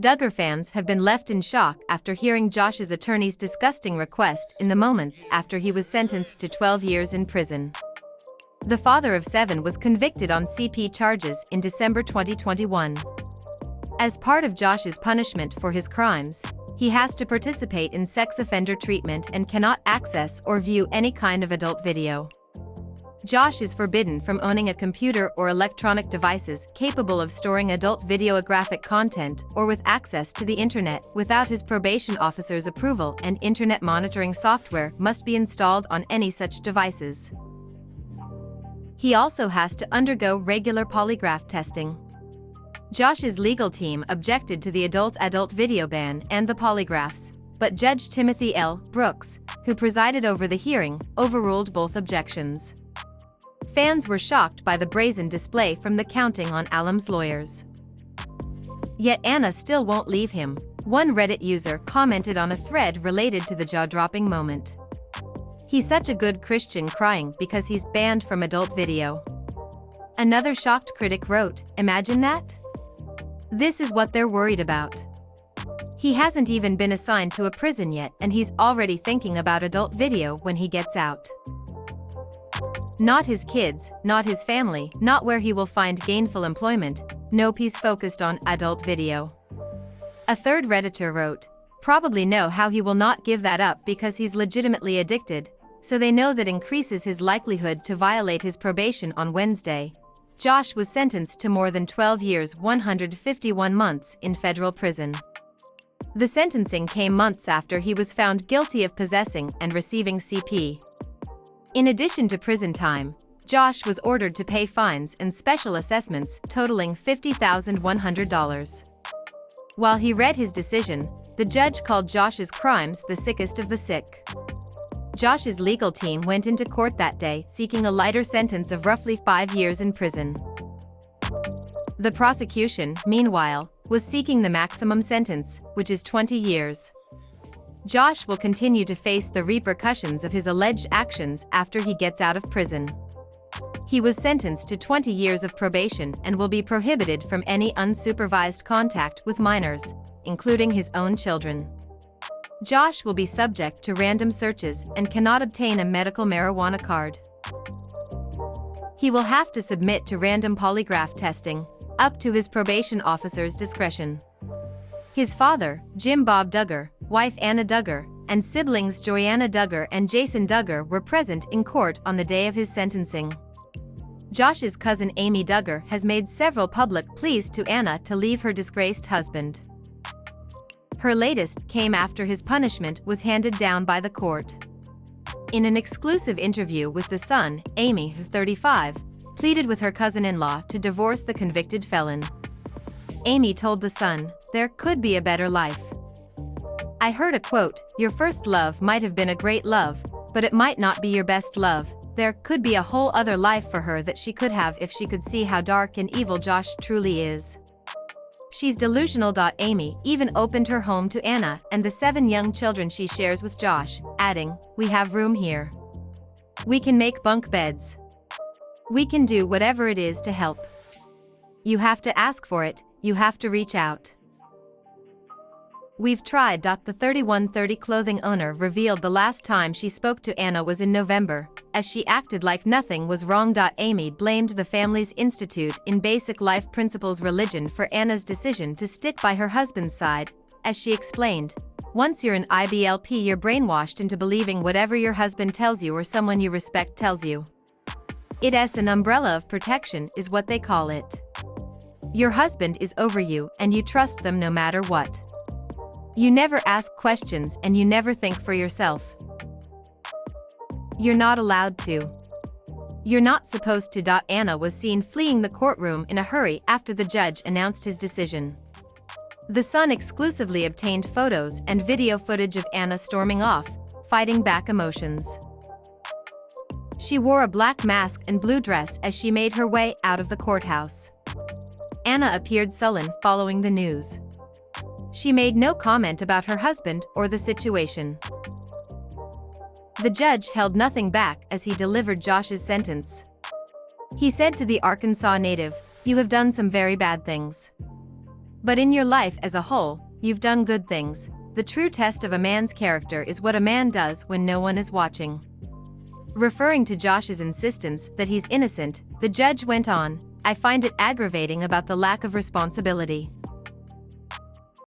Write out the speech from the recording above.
Duggar fans have been left in shock after hearing Josh's attorney's disgusting request in the moments after he was sentenced to 12 years in prison. The father of 7 was convicted on CP charges in December 2021. As part of Josh's punishment for his crimes, he has to participate in sex offender treatment and cannot access or view any kind of adult video. Josh is forbidden from owning a computer or electronic devices capable of storing adult videographic content or with access to the internet without his probation officer's approval, and internet monitoring software must be installed on any such devices. He also has to undergo regular polygraph testing. Josh's legal team objected to the adult video ban and the polygraphs, but Judge Timothy L. Brooks, who presided over the hearing, overruled both objections. Fans were shocked by the brazen display from the Counting on Alam's lawyers. Yet Anna still won't leave him, one Reddit user commented on a thread related to the jaw-dropping moment. "He's such a good Christian crying because he's banned from adult video." Another shocked critic wrote, "Imagine that? This is what they're worried about. He hasn't even been assigned to a prison yet and he's already thinking about adult video when he gets out. Not his kids, not his family, not where he will find gainful employment, nope, he's focused on adult video." A third Redditor wrote, "Probably know how he will not give that up because he's legitimately addicted, so they know that increases his likelihood to violate his probation." On Wednesday, Josh was sentenced to more than 12 years 151 months in federal prison. The sentencing came months after he was found guilty of possessing and receiving CP. In addition to prison time, Josh was ordered to pay fines and special assessments totaling $50,100. While he read his decision, the judge called Josh's crimes the sickest of the sick. Josh's legal team went into court that day seeking a lighter sentence of roughly 5 years in prison. The prosecution, meanwhile, was seeking the maximum sentence, which is 20 years. Josh will continue to face the repercussions of his alleged actions after he gets out of prison. He was sentenced to 20 years of probation and will be prohibited from any unsupervised contact with minors, including his own children. Josh will be subject to random searches and cannot obtain a medical marijuana card. He will have to submit to random polygraph testing, up to his probation officer's discretion. His father, Jim Bob Duggar, wife Anna Duggar, and siblings Joanna Duggar and Jason Duggar were present in court on the day of his sentencing. Josh's cousin Amy Duggar has made several public pleas to Anna to leave her disgraced husband. Her latest came after his punishment was handed down by the court. In an exclusive interview with The Sun, Amy, 35, pleaded with her cousin-in-law to divorce the convicted felon. Amy told The Sun, "There could be a better life. I heard a quote, 'Your first love might have been a great love, but it might not be your best love. There could be a whole other life for her that she could have if she could see how dark and evil Josh truly is.' She's delusional." Amy even opened her home to Anna and the 7 young children she shares with Josh, adding, "We have room here. We can make bunk beds. We can do whatever it is to help. You have to ask for it, you have to reach out. We've tried." The 3130 clothing owner revealed the last time she spoke to Anna was in November, as she acted like nothing was wrong. Amy blamed the family's Institute in Basic Life Principles religion for Anna's decision to stick by her husband's side, as she explained, "Once you're an IBLP, you're brainwashed into believing whatever your husband tells you or someone you respect tells you. It's an umbrella of protection is what they call it. Your husband is over you and you trust them no matter what. You never ask questions and you never think for yourself. You're not allowed to. You're not supposed to." Anna was seen fleeing the courtroom in a hurry after the judge announced his decision. The Sun exclusively obtained photos and video footage of Anna storming off, fighting back emotions. She wore a black mask and blue dress as she made her way out of the courthouse. Anna appeared sullen following the news. She made no comment about her husband or the situation. The judge held nothing back as he delivered Josh's sentence. He said to the Arkansas native, "You have done some very bad things. But in your life as a whole, you've done good things. The true test of a man's character is what a man does when no one is watching." Referring to Josh's insistence that he's innocent, the judge went on, "I find it aggravating about the lack of responsibility.